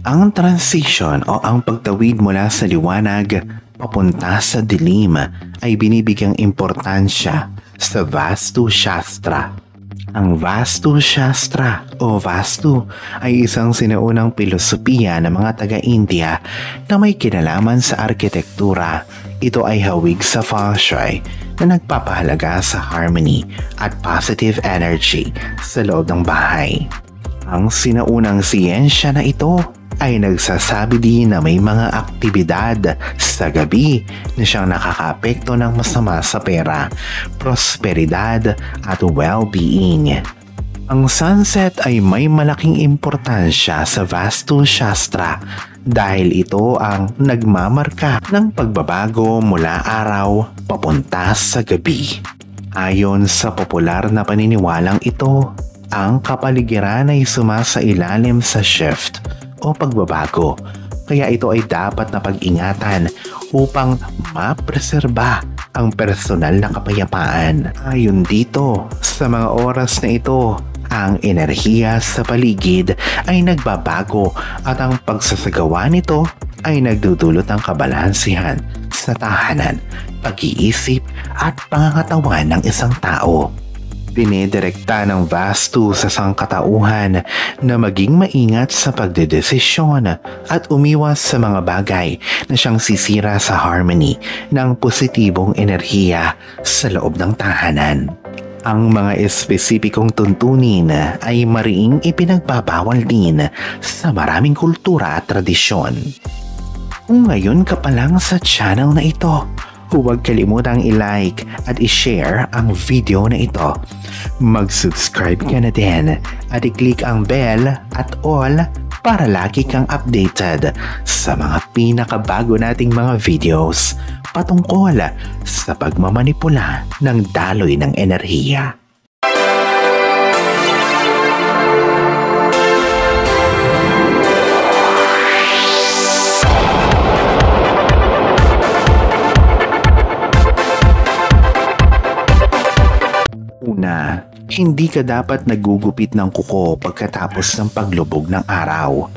Ang transition o ang pagtawid mula sa liwanag papunta sa dilim ay binibigyang importansya sa Vastu Shastra. Ang Vastu Shastra o Vastu ay isang sinaunang pilosopiya ng mga taga-India na may kinalaman sa arkitektura. Ito ay hawig sa feng shui na nagpapahalaga sa harmony at positive energy sa loob ng bahay. Ang sinaunang siyensya na ito ay nagsasabi din na may mga aktibidad sa gabi na siyang nakakaapekto ng masama sa pera, prosperidad at well-being. Ang sunset ay may malaking importansya sa Vastu Shastra dahil ito ang nagmamarka ng pagbabago mula araw papunta sa gabi. Ayon sa popular na paniniwalang ito, ang kapaligiran ay sumasailalim sa shift o pagbabago, kaya ito ay dapat na pag-ingatan upang mapreserba ang personal na kapayapaan. Ayon dito, sa mga oras na ito, ang enerhiya sa paligid ay nagbabago at ang pagsasagawa nito ay nagdudulot ng kabalansihan sa tahanan, pag-iisip at pangangatawan ng isang tao. Dinidirekta ng Vastu sa sangkatauhan na maging maingat sa pagdedesisyon at umiwas sa mga bagay na siyang sisira sa harmony ng positibong enerhiya sa loob ng tahanan. Ang mga espesipikong tuntunin ay mariing ipinagbabawal din sa maraming kultura at tradisyon. Kung ngayon ka pa lang sa channel na ito, huwag kalimutang i-like at i-share ang video na ito. Mag-subscribe ka na din at i-click ang bell at all para lagi kang updated sa mga pinakabago nating mga videos patungkol sa pagmamanipula ng daloy ng enerhiya. Una, hindi ka dapat nagugupit ng kuko pagkatapos ng paglubog ng araw.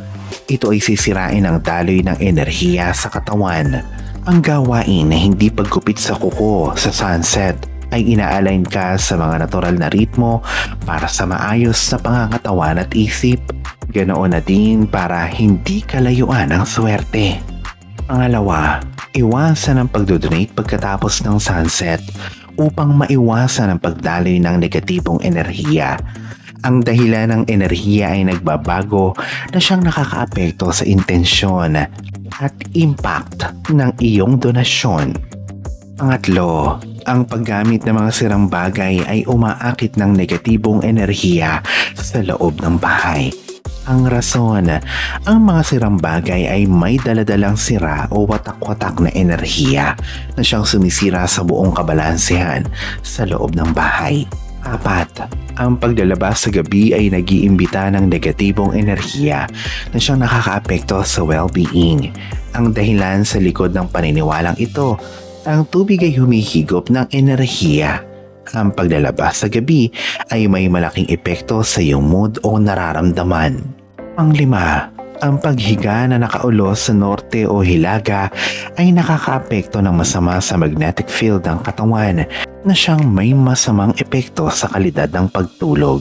Ito ay sisirain ang daloy ng enerhiya sa katawan. Ang gawain na hindi paggupit sa kuko sa sunset ay ina-align ka sa mga natural na ritmo para sa maayos na pangangatawan at isip. Ganoon na din para hindi kalayuan ang swerte. Pangalawa, iwasan ang pagdodonate pagkatapos ng sunset upang maiwasan ang pagdaloy ng negatibong enerhiya. Ang dahilan ng enerhiya ay nagbabago na siyang nakakaapekto sa intensyon at impact ng iyong donasyon. Pangatlo, ang paggamit ng mga sirang bagay ay umaakit ng negatibong enerhiya sa loob ng bahay. Ang rason, ang mga sirang bagay ay may daladalang sira o watak-watak na enerhiya na siyang sumisira sa buong kabalansehan sa loob ng bahay. Apat, ang paglalabas sa gabi ay nag-iimbita ng negatibong enerhiya na siyang nakakaapekto sa well-being. Ang dahilan sa likod ng paniniwalang ito, ang tubig ay humihigop ng enerhiya. Ang paglalabas sa gabi ay may malaking epekto sa iyong mood o nararamdaman. Panglima, ang paghiga na nakaulos sa norte o hilaga ay nakakaapekto ng masama sa magnetic field ng katawan na siyang may masamang epekto sa kalidad ng pagtulog.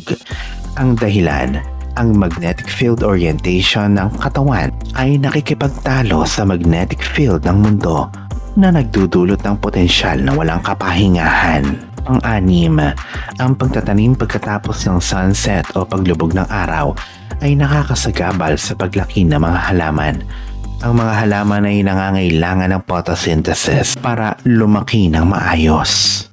Ang dahilan, ang magnetic field orientation ng katawan ay nakikipagtalo sa magnetic field ng mundo na nagdudulot ng potensyal na walang kapahingahan. Pang-anim, ang pagtatanim pagkatapos ng sunset o paglubog ng araw ay nakakasagabal sa paglaki ng mga halaman. Ang mga halaman ay nangangailangan ng photosynthesis para lumaki ng maayos.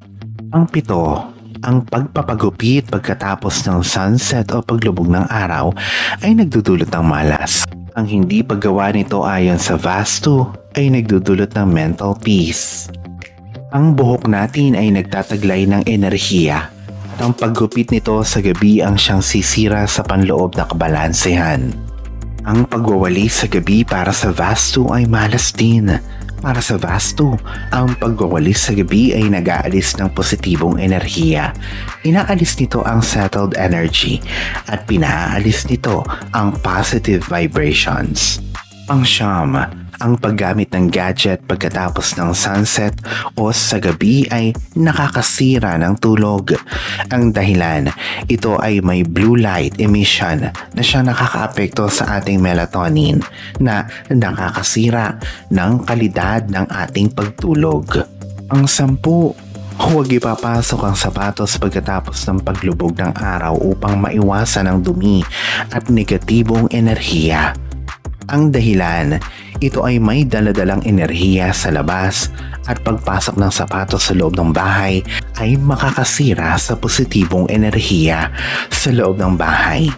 Pang-pito, ang pagpapagupit pagkatapos ng sunset o paglubog ng araw ay nagdudulot ng malas. Ang hindi paggawa nito ayon sa Vastu ay nagdudulot ng mental peace. Ang buhok natin ay nagtataglay ng enerhiya at ang paggupit nito sa gabi ang siyang sisira sa panloob na kabalansehan. Ang pagwawali sa gabi para sa Vastu ay malas din Para sa Vastu, ang pagwawalis sa gabi ay nag-aalis ng positibong enerhiya. Inaalis nito ang settled energy at pinaalis nito ang positive vibrations. Pang-siyam, ang paggamit ng gadget pagkatapos ng sunset o sa gabi ay nakakasira ng tulog. Ang dahilan, ito ay may blue light emission na siya nakakaapekto sa ating melatonin na nakakasira ng kalidad ng ating pagtulog. Ang 10, huwag ipapasok ang sapatos pagkatapos ng paglubog ng araw upang maiwasan ang dumi at negatibong enerhiya. Ang dahilan, ito ay may daladalang enerhiya sa labas at pagpasok ng sapatos sa loob ng bahay ay makakasira sa positibong enerhiya sa loob ng bahay.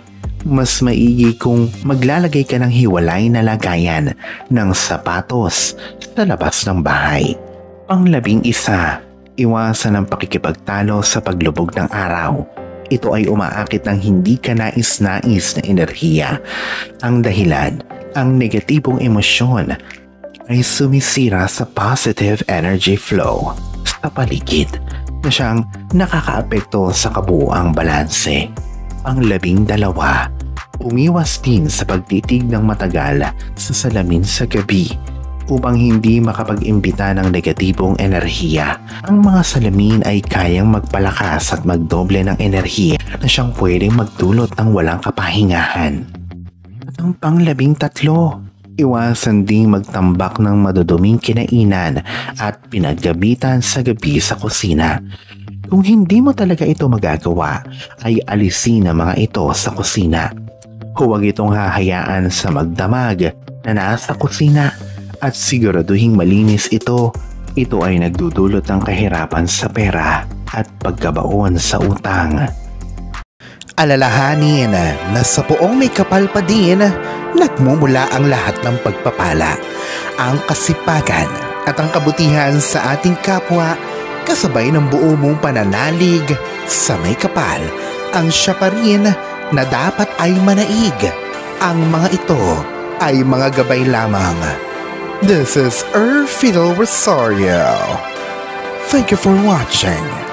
Mas maigi kung maglalagay ka ng hiwalay na lagayan ng sapatos sa labas ng bahay. Pang-11, iwasan ang pakikipagtalo sa paglubog ng araw. Ito ay umaakit ng hindi ka nais-nais na enerhiya. Ang dahilan, ang negatibong emosyon ay sumisira sa positive energy flow sa paligid na siyang nakakaapekto sa kabuuang balanse. Pang-12, umiwas din sa pagtitig ng matagal sa salamin sa gabi upang hindi makapag-imbita ng negatibong enerhiya. Ang mga salamin ay kayang magpalakas at magdoble ng enerhiya na siyang pwedeng magdulot ng walang kapahingahan. At ang pang-13, iwasan ding magtambak ng maduduming kinainan at pinaggamitan sa gabi sa kusina. Kung hindi mo talaga ito magagawa, ay alisin ang mga ito sa kusina. Huwag itong hahayaan sa magdamag na nasa kusina at siguraduhing malinis ito. Ito ay nagdudulot ng kahirapan sa pera at pagkabaon sa utang. Alalahanin na sa poong may kapal pa din, nagmumula ang lahat ng pagpapala, ang kasipagan at ang kabutihan sa ating kapwa kasabay ng buo mong pananalig sa may kapal. Ang siya pa rin na dapat ay manaig. Ang mga ito ay mga gabay lamang. This is Fiddle Rosario. Thank you for watching.